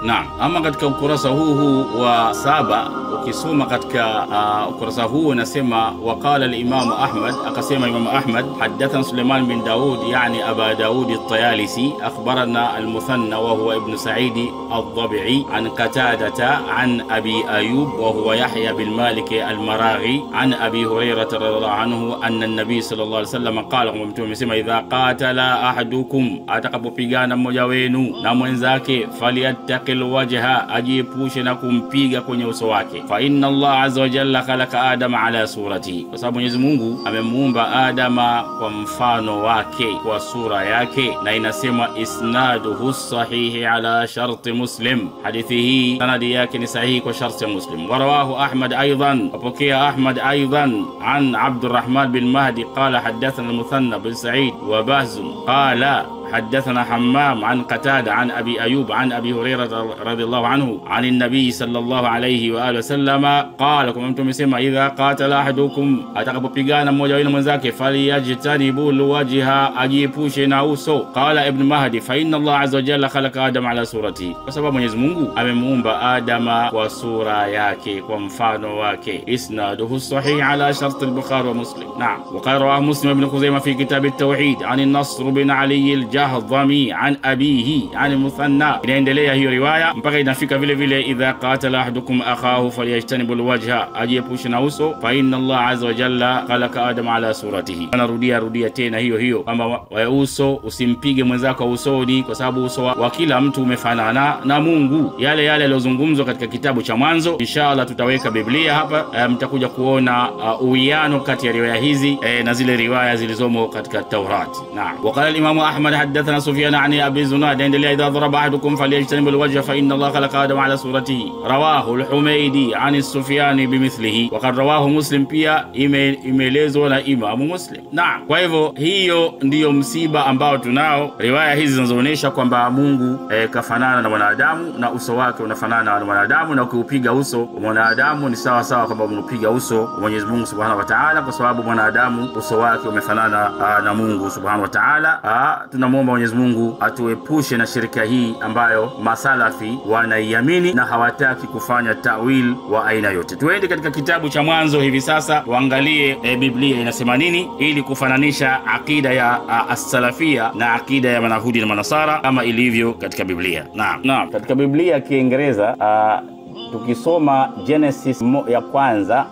Naam, ama katika ukurasa huu wa 7 ukisoma katika ukurasa huu inasema waqala al-Imam Ahmad, akasema Imam Ahmad, hadathana Sulaiman bin Daud yani Aba Daud at-Tayalisi, akhbarana al-Muthanna wa huwa ibn Sa'id al-Dhabi'i an Qatadata an Abi Ayyub wa huwa Yahya bin Malik al-Maraghi an Abi Hurairah radhiyallahu anhu anna an-nabiy sallallahu alayhi wasallam qala, mtume amesema idha qatala ahadukum, atakapopigana mmoja wenu na mwenzake, falyattaqil wajha, ajiepushe na kumpiga kwenye uso wake, fa inna Allah azza wa jalla khalaqa Adama ala surati, kwa sababu Mwenyezi Mungu amemuumba Adama kwa mfano wake, kwa sura yake, na inasema isnaduhu sahihi ala sharti Muslim, hadithi hii sanadi yake ni sahihi kwa sharti ya Muslim. Warawahu Ahmad aidan, apokea Ahmad aidan an Abdurrahman bin Mahdi qala hadathana al-Muthanna bin Sa'id wa Bahz qala حدثنا حمام عن قتادة عن أبي أيوب عن أبي هريرة رضي الله عنه عن النبي صلى الله عليه وآله وسلم قال كما أنتم سمع إذا قاتل أحدكم أتقبقنا موجوين من ذاك فليجتنبوا الوجه أجيبوش ناوسو. قال ابن مهدي فإن الله عز وجل خلق آدم على صورته, وسبب Mwenyezi Mungu amemuumba Adama kwa sura yake, kwa mfano wake. isnaduhu sahih ala shart al-Bukhari wa Muslim. Naam, وقال رواه مسلم بن خزيمة في كتاب التوحيد عن النصر بن علي Jahdhami an abihi an Muthanna. Inaendelea hiyo riwaya mpaka inafika vile vile idha qatala ahadukum akhahu falyajtanibu alwajha, ajiepushe na uso, fa inna Allah azza wa jalla khalaqa Adama ala suratihi. Anarudia tena hiyo kwamba uso, usimpige mwenzako usoni, kwa sababu uso wa kila mtu umefanana na Mungu. Yale yaliyozungumzwa katika kitabu cha Mwanzo, inshallah tutaweka Biblia hapa, mtakuja kuona uwiano kati ya riwaya hizi na zile riwaya zilizomo katika Taurat. Naam, waqala al-Imam Ahmad حدثنا سفيان عن أبي زناد عند الله إذا ضرب أحدكم فليجتنب الوجه فإن الله خلق آدم على صورته. رواه الحميدي عن السفيان بمثله وقد رواه مسلم pia imeelezwa na Imam Muslim. Naam, kwa hivyo hiyo ndiyo msiba ambao tunao. Riwaya hizi zinazoonyesha kwamba Mungu kafanana na mwanadamu na uso wake unafanana na mwanadamu, na ukiupiga uso wa mwanadamu ni sawa sawa kwamba unapiga uso wa Mwenyezi Mungu Subhanahu wa Ta'ala, kwa sababu mwanadamu uso wake umefanana na Mungu Subhanahu wa Ta'ala. Tunamuomba Mwenyezi Mungu atuepushe na shirika hii ambayo masalafi wanaiamini na hawataki kufanya tawil wa aina yote. Tuende katika kitabu cha Mwanzo hivi sasa, waangalie Biblia inasema nini, ili kufananisha akida ya as-salafia na akida ya Mayahudi na Manasara kama ilivyo katika Biblia. Naam, katika Biblia ya Kiingereza tukisoma Genesis ya kwanza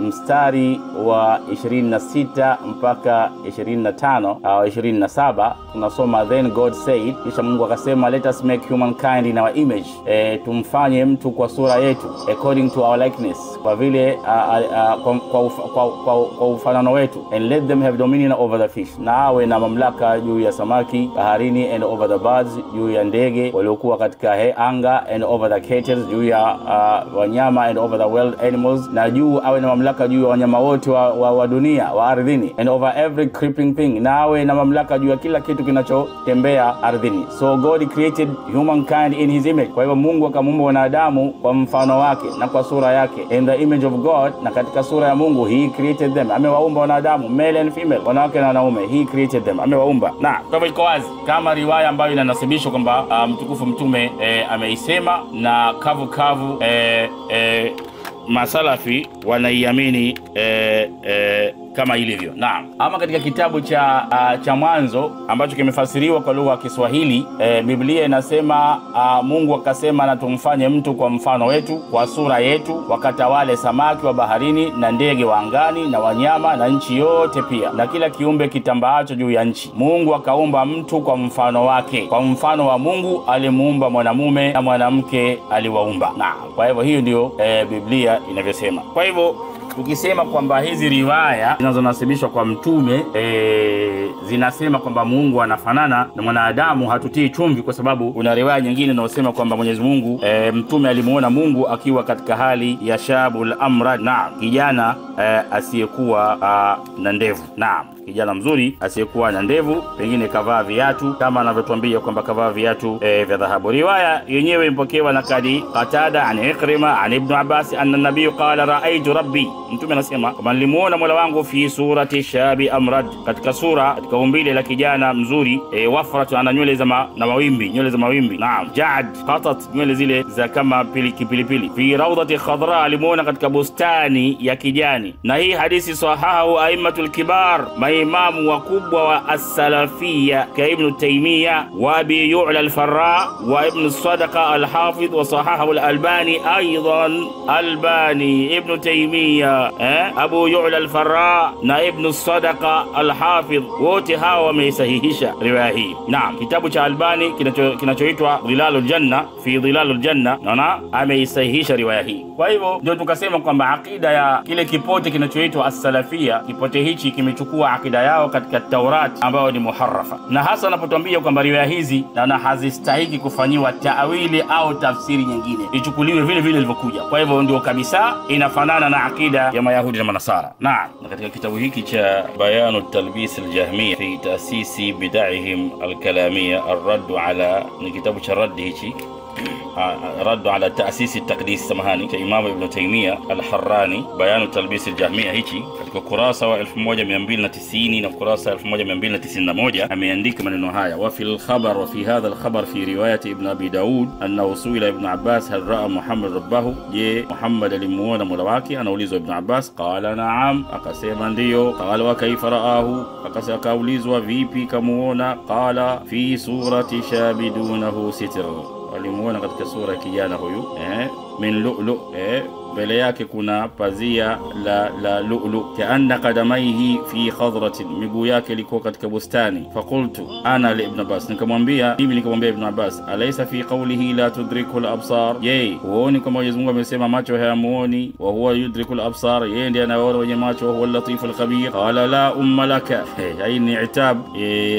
mstari wa 26 mpaka 25 au 27, tunasoma then God said, kisha Mungu akasema let us make humankind in our image, tumfanye mtu kwa sura yetu, according to our likeness, kwa vile kwa ufanano wetu, and let them have dominion over the fish, na awe na mamlaka juu ya samaki baharini, and over the birds, juu ya ndege waliokuwa katika anga, and over the cattle, juu ya wanyama, and over the wild animals, na juu awe na mamlaka juu ya wanyama wote wa dunia wa ardhini, and over every creeping thing, na awe na mamlaka juu ya kila kitu kinachotembea ardhini. So God created humankind in his image. Kwa hivyo Mungu akamuumba wanadamu kwa mfano wake na kwa sura yake, in the image of God, na katika sura ya Mungu he created them. Amewaumba wanadamu male and female, wanawake na wanaume, he created them, amewaumba. Na kwa hivyo iko wazi kama riwaya ambayo inanasibishwa kwamba mtukufu mtume ameisema, na kavu masalafi wanaiamini kama ilivyo. Naam, ama katika kitabu cha Mwanzo ambacho kimefasiriwa kwa lugha ya Kiswahili, Biblia inasema Mungu akasema na tumfanye mtu kwa mfano wetu, kwa sura yetu, wakatawale samaki wa baharini na ndege wa angani na wanyama na nchi yote pia na kila kiumbe kitambaacho juu ya nchi. Mungu akaumba mtu kwa mfano wake, kwa mfano wa Mungu alimuumba mwanamume na mwanamke aliwaumba. Naam, kwa hivyo hiyo ndio Biblia inavyosema. Kwa hivyo tukisema kwamba hizi riwaya zinazonasibishwa kwa mtume zinasema kwamba Mungu anafanana na mwanadamu, hatutii chumvi, kwa sababu kuna riwaya nyingine inayosema kwamba Mwenyezi Mungu mtume alimuona Mungu akiwa katika hali ya shabul amrad, na kijana asiyekuwa na ndevu. Naam. kijana mzuri asiyekuwa na ndevu, pengine kavaa viatu kama anavyotuambia kwamba kavaa viatu vya dhahabu. Riwaya yenyewe imepokewa na Kadi Qatada an Ikrima an Ibn Abbas anna nabiy qala ra'aytu rabbi, mtume anasema kama nilimuona Mola wangu fi surati shabi amrad, katika sura, katika umbile la kijana mzuri, wafratu, ana nywele za mawimbi, nywele za mawimbi. Naam, ja'ad qatat, nywele zile za kama pilipili. Fi rawdati khadra, alimuona katika bustani ya kijani. Na hii hadithi sahahu aimatul kibar, maimamu wakubwa wa as-salafiyya ka Ibn Taymiyyah wa Abi Yu'la al-Farra wa Ibn Sadaqa al-Hafidh wa sahahu al-Albani aidan. Albani, Ibn Taymiyyah, Abu Yu'la al-Farra na Ibn Sadaqa al-Hafidh, wote hawa wameisahihisha riwaya hii. Naam, kitabu cha Albani kinachoitwa Dhilalul Janna, fi Dhilalul Janna, na ameisahihisha riwaya hii. Kwa hivyo ndio tukasema kwamba akida ya kile kipote kinachoitwa as-salafia, kipote hichi kimechukua akida yao katika Taurat ambayo ni muharrafa, na hasa anapotuambia kwamba riwaya hizi na hazistahiki kufanyiwa ta'wili au tafsiri nyingine, ichukuliwe vile vile ilivyokuja. Kwa hivyo ndio kabisa inafanana na akida ya Mayahudi na Manasara. Na katika kitabu hiki cha Bayanu Talbis al-Jahmiyya fi Ta'sisi Bid'ahim al-Kalamiyya ar-Radd ala, ni kitabu cha raddi hichi, رد على تأسيس التقديس samahani cha Imam Ibn Taymiyyah al-Harrani, Bayanu Talbis al-Jahmiyya hichi, katika kurasa wa 1290 na kurasa 1291 ameandika maneno haya: wa fil khabar, wa fi hadha al-khabar fi riwayat Ibn Abi Daud annahu suila Ibn Abbas hal ra'a Muhammad rabbahu, je, Muhammad alimuona Mola wake? Anaulizwa Ibn Abbas, qala na'am, akasema ndio. Qala wa kaifa ra'ahu, akaulizwa vipi kamuona? Qala fi surati shabidunahu sitr, alimuona katika sura ya kijana huyu min lu'lu, mbele yake kuna pazia la lu'lu, kaanna qadamaihi fi khadratin, miguu yake ilikuwa katika bustani. Faqultu ana li Ibn Abbas, nikamwambia Ibn Abbas, alaysa fi qawlihi la tudriku al-absar, je, huoni kama Mwenyezi Mungu amesema macho hayamuoni, wa huwa yudriku al-absar, yeye ndiye anaona wenye macho, huwa al-latif al-khabir. Qala la umma laka, hii ni itab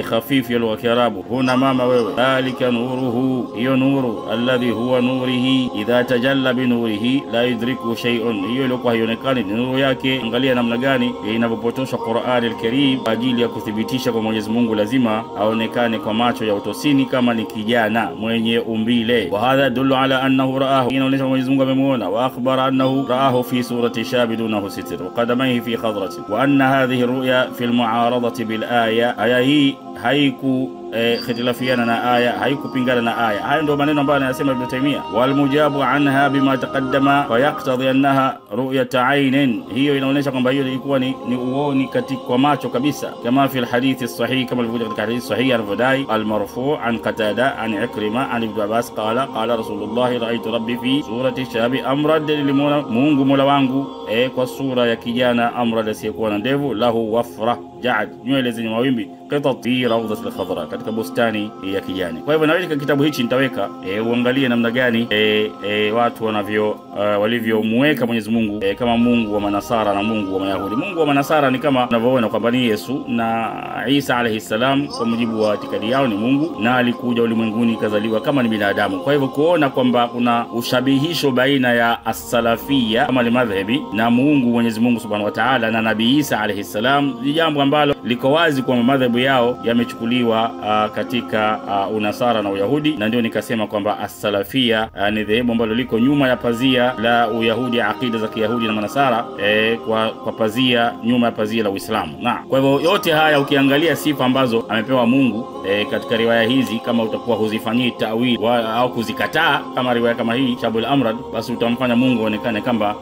khafif ya Kiarabu, huna mama wewe. Dhalika nuruhu, hiyo nuru, alladhi huwa nurihi, idha tajalla bi nurihi la yudriku shay'un, hiyo ilikuwa haionekani ni nuru yake. Angalia namna gani inavyopotosha Qur'an al-Karim kwa ajili ya kuthibitisha kwa Mwenyezi Mungu lazima aonekane kwa macho ya utosini kama ni kijana mwenye umbile. Wa hadha dullu ala annahu ra'ahu, inaonyesha Mwenyezi Mungu amemuona. Wa akhbara annahu ra'ahu fi surati shabidunahu sitr wa qadamayhi fi khadratin, wa anna hadhihi ru'ya fi al-mu'aradati bil aya, aya hii haiku khitilafiana na aya, haikupingana na aya. Hayo ndio maneno ambayo anasema Ibn Taymiyyah. Wal mujabu anha bima taqaddama fa yaqtadi annaha ru'yat 'aynin, hiyo inaonyesha kwamba hiyo ilikuwa ni uoni katika macho kabisa, kama fi al-hadith as-sahih, kama ilivyokuja katika hadith sahih al-Wadai al-marfu' an Qatada an Ikrima an Ibn Abbas qala qala Rasulullah ra'aytu rabbi fi surati shabi amrad, lilimona Mungu Mola wangu kwa sura ya kijana amrad, asiyekuwa na ndevu, lahu wafra ja'ad, nywele zenye mawimbi, qitat fi rawdat al-khadra, katika bustani ya kijani. Kwa hivyo naweka kitabu hichi nitaweka uangalie namna gani watu walivyomweka Mwenyezi Mungu kama Mungu wa Manasara na Mungu wa Mayahudi. Mungu wa Manasara ni kama tunavyoona kwamba ni Yesu, na Isa alayhi salam kwa mujibu wa itikadi yao ni Mungu, na alikuja ulimwenguni kazaliwa kama ni binadamu. Kwa hivyo kuona kwamba kuna ushabihisho baina ya as-salafiyya kama madhhabi na Mungu Mwenyezi Mungu Subhanahu wa Ta'ala na Nabii Isa alayhi salam ni jambo ambalo liko wazi kwamba madhhabu yao yamechukuliwa katika unasara na Uyahudi, na ndio nikasema kwamba as-salafia ni dhehebu ambalo liko nyuma ya pazia la Uyahudi, akida za Kiyahudi na Manasara kwa pazia, nyuma ya pazia la Uislamu. Na kwa hivyo yote haya ukiangalia sifa ambazo amepewa Mungu katika riwaya hizi, kama utakuwa huzifanyii ta'wil au kuzikataa kama riwaya kama hii Shabul Amrad, basi utamfanya Mungu aonekane kama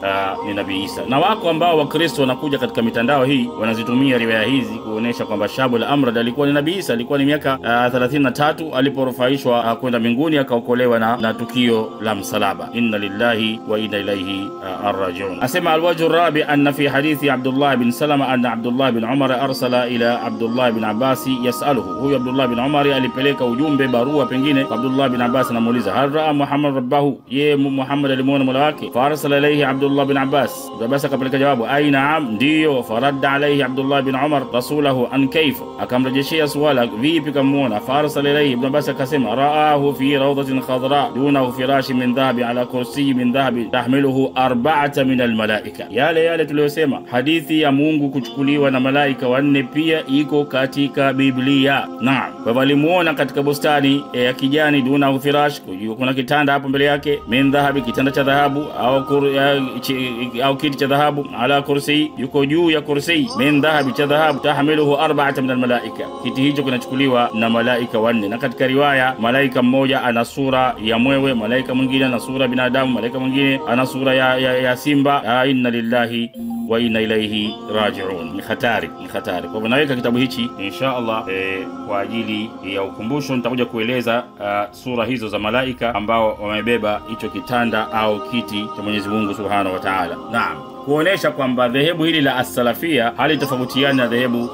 ni Nabii Isa. Na wako ambao Wakristo wanakuja katika mitandao hii wanazitumia riwaya hizi kuonesha kwamba Shabul Amrad alikuwa ni Nabii Isa, alikuwa ni miaka 33 aliporufaishwa kwenda mbinguni, akaokolewa na tukio la msalaba. Inna lillahi wa inna ilayhi arrajiun. Asema alwajhu rabi anna fi hadithi Abdullah bin Salama anna Abdullah bin Umar arsala ila Abdullah bin Abbas yasaluhu, huyu Abdullah bin Umar alipeleka ujumbe, barua pengine kwa Abdullah bin Abbas, anamuuliza hal raa Muhammad rabbahu, ye Muhammad alimuona Mola wake? Farsala ilayhi Abdullah bin Abbas, Abbas akapeleka jawabu ai naam, ndio. Faradda alayhi Abdullah bin Umar, rasulahu an kayfa, akamrejeshia swala vipi kamuona. Farsala ilayhi, Ibn Abbas akasema raahu fi rawdatin khadra dunahu firashi min dhahabi ala kursi min dhahabi tahmiluhu arba'ata min almalaika. Yale tuliyosema, hadithi ya Mungu kuchukuliwa na malaika wanne pia iko katika Biblia. Naam, kwa hivyo alimuona katika bustani ya kijani, dunahu firash, kuna kitanda hapo mbele yake, min dhahabi, kitanda cha dhahabu, au kiti cha dhahabu, ala kursi, yuko juu ya kursi, min dhahabi, cha dhahabu, tahmiluhu arba'ata min almalaika, kiti hicho kinachukuliwa na malaika wanne. Na katika riwaya, malaika mmoja ana sura ya mwewe, malaika mwingine ana sura binadamu, malaika mwingine ana sura ya simba. Inna lillahi wa inna ilayhi raji'un. Ni hatari. Kwa hivyo naweka kitabu hichi insha Allah kwa ajili ya ukumbusho. Nitakuja kueleza sura hizo za malaika ambao wamebeba hicho kitanda au kiti cha Mwenyezi Mungu Subhanahu wa Ta'ala. Naam, kuonesha kwamba dhehebu hili la as-salafia halitofautiana na dhehebu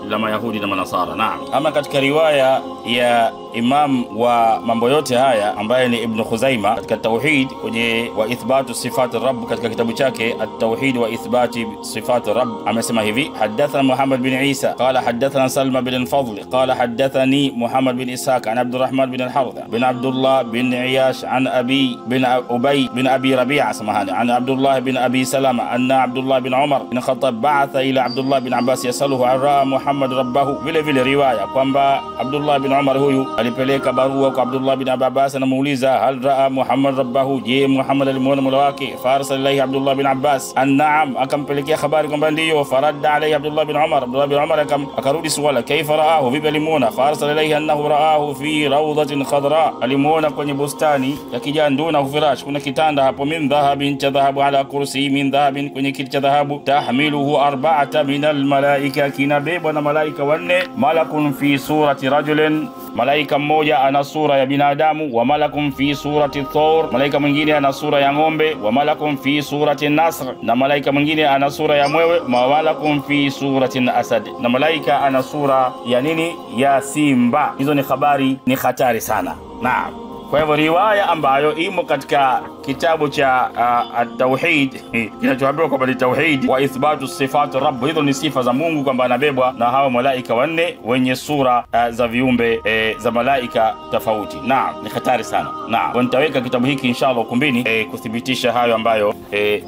la Mayahudi na Manasara. Naam, ama katika riwaya ya imam wa mambo yote haya ambaye ni Ibn Khuzaima katika tauhid kwenye wa ithbatu sifati rabb, katika kitabu chake at-tauhid wa ithbati sifati rabb, amesema hivi: hadathana Muhammad bin Isa qala hadathana Salma bin al-Fadl qala hadathani Muhammad bin Ishaq an Abdurrahman bin al-Harith bin Abdullah bin Iyash an Abi bin Ubay bin Abi Rabi'a samahani an Abdullah bin Abi Salama anna Abdullah bin Umar bin Khattab ba'atha ila Abdullah bin Abbas yasaluhu an Muhammad rabbahu. Vile riwaya kwamba Abdullah bin Umar huyu alipeleka barua kwa Abdullah bin Abbas, anamuuliza hal raa Muhammad rabbahu, je Muhammad alimuona mola wake? Farsala ilayhi Abdullah bin Abbas an-na'am, akampelekea habari kwamba ndiyo. Faradda alayhi Abdullah bin Umar akarudi swala, kaifa raahu, vipi alimuona? Farsala ilayhi annahu raahu fi rawdatin khadra, alimuona kwenye bustani ya kijani, duna firash, kuna kitanda hapo, min dhahabin, cha dhahabu, ala kursi min dhahabin, kwenye kiti cha dhahabu, tahmiluhu arba'ata min almalaika, kinabebwa na malaika wanne. Malakun fi surati rajulin, malaika mmoja ana sura ya binadamu, wa malakun fi surati thawr, malaika mwingine ana sura ya ng'ombe, wa malakun fi surati nasr, na malaika mwingine ana sura ya mwewe, wa malakun fi surati asad, na malaika ana sura ya nini? Ya simba. Hizo ni habari, ni hatari sana. Naam, kwa hivyo riwaya ambayo imo katika kitabu cha at-tauhid kinachoambiwa kwamba ni tauhid wa ithbatu sifati rabb, hizo ni sifa za Mungu kwamba anabebwa na hao malaika wanne wenye sura za viumbe za malaika tofauti. Naam, ni hatari sana. Naam, nitaweka kitabu hiki inshallah ukumbini kuthibitisha hayo ambayo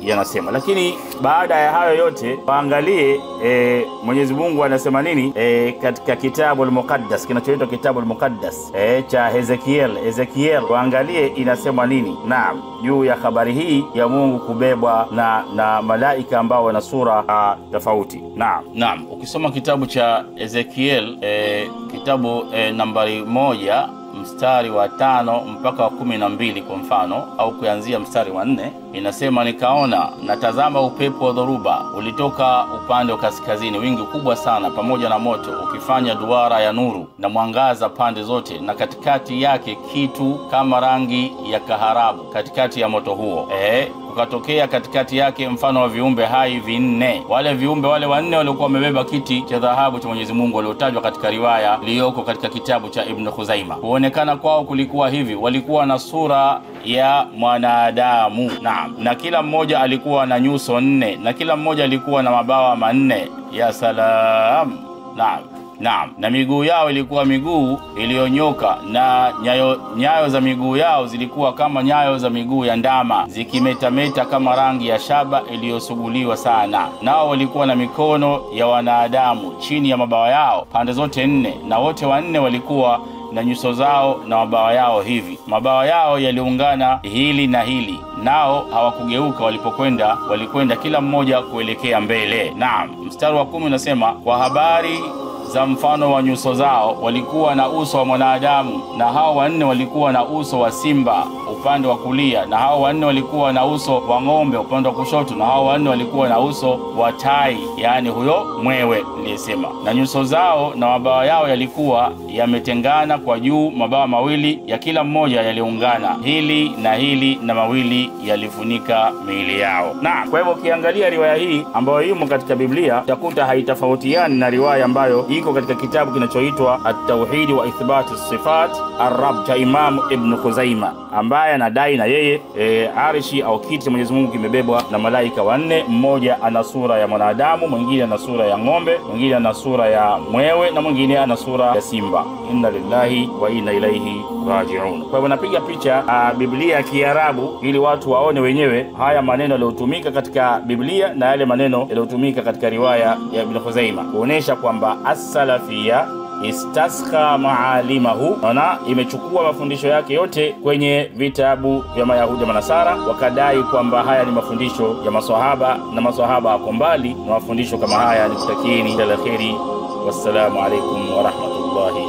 yanasema. Lakini baada ya hayo yote, waangalie Mwenyezi Mungu anasema nini katika kitabu al-Muqaddas, kinachoitwa kitabu al-Muqaddas cha Ezekiel, waangalie inasema nini. Naam, juu ya habari hii ya Mungu kubebwa na malaika ambao wana sura tofauti. Naam, ukisoma kitabu cha Ezekiel kitabu nambari 1 mstari wa 5 mpaka wa 12 kwa mfano, au kuanzia mstari wa 4, inasema nikaona natazama upepo wa dhoruba ulitoka upande wa kaskazini, wingi kubwa sana pamoja na moto ukifanya duara ya nuru na mwangaza pande zote, na katikati yake kitu kama rangi ya kaharabu katikati ya moto huo. Ukatokea katikati yake mfano wa viumbe hai vinne. Wale viumbe wale wanne walikuwa wamebeba kiti cha dhahabu cha Mwenyezi Mungu waliotajwa katika riwaya iliyoko katika kitabu cha Ibn Khuzaima. Kuonekana kwao kulikuwa hivi: walikuwa na sura ya mwanadamu. Naam, na kila mmoja alikuwa na nyuso 4 na kila mmoja alikuwa na mabawa 4. Ya salam. Naam, na miguu yao ilikuwa miguu iliyonyoka, na nyayo za miguu yao zilikuwa kama nyayo za miguu ya ndama, zikimetameta kama rangi ya shaba iliyosuguliwa sana. Nao walikuwa na mikono ya wanadamu chini ya mabawa yao pande zote 4, na wote wanne walikuwa na nyuso zao na mabawa yao hivi. Mabawa yao yaliungana hili na hili, nao hawakugeuka walikwenda kila mmoja kuelekea mbele. Naam, mstari wa 10 unasema kwa habari za mfano wa nyuso zao, walikuwa na uso wa mwanadamu, na hao wanne walikuwa na uso wa simba upande wa kulia, na hao wanne walikuwa na uso wa ng'ombe upande wa kushoto, na hao wanne walikuwa na uso wa tai, yani huyo mwewe niliyesema. Na nyuso zao na mabawa yao yalikuwa yametengana kwa juu, mabawa mawili ya kila mmoja yaliungana, hili na mawili yalifunika miili yao. Na kwa hivyo ukiangalia riwaya hii ambayo imo katika Biblia utakuta haitofautiani na riwaya ambayo iko katika kitabu kinachoitwa At-Tauhid wa Ithbat as-Sifat ar-Rabb cha Imam Ibn Khuzaimah, ambaye anadai na yeye arshi au kiti cha Mwenyezi Mungu kimebebwa na malaika wanne. Mmoja ana sura ya mwanadamu, mwingine ana sura ya ng'ombe, mwingine ana sura ya mwewe, na mwingine ana sura ya simba. Inna lillahi wa inna ilaihi raji'un. Kwa hivyo napiga picha Biblia ya Kiarabu ili watu waone wenyewe haya maneno yaliyotumika katika Biblia na yale maneno yaliyotumika katika riwaya ya Ibn Khuzaimah, kuonesha kwamba as-salafia istaskha maalimahu, na imechukua mafundisho yake yote kwenye vitabu vya Mayahudi na Manasara, wakadai kwamba haya ni mafundisho ya maswahaba, na maswahaba wako mbali na mafundisho kama haya. Nikutakieni kila kheri. Wassalamu alaikum wa rahmatullahi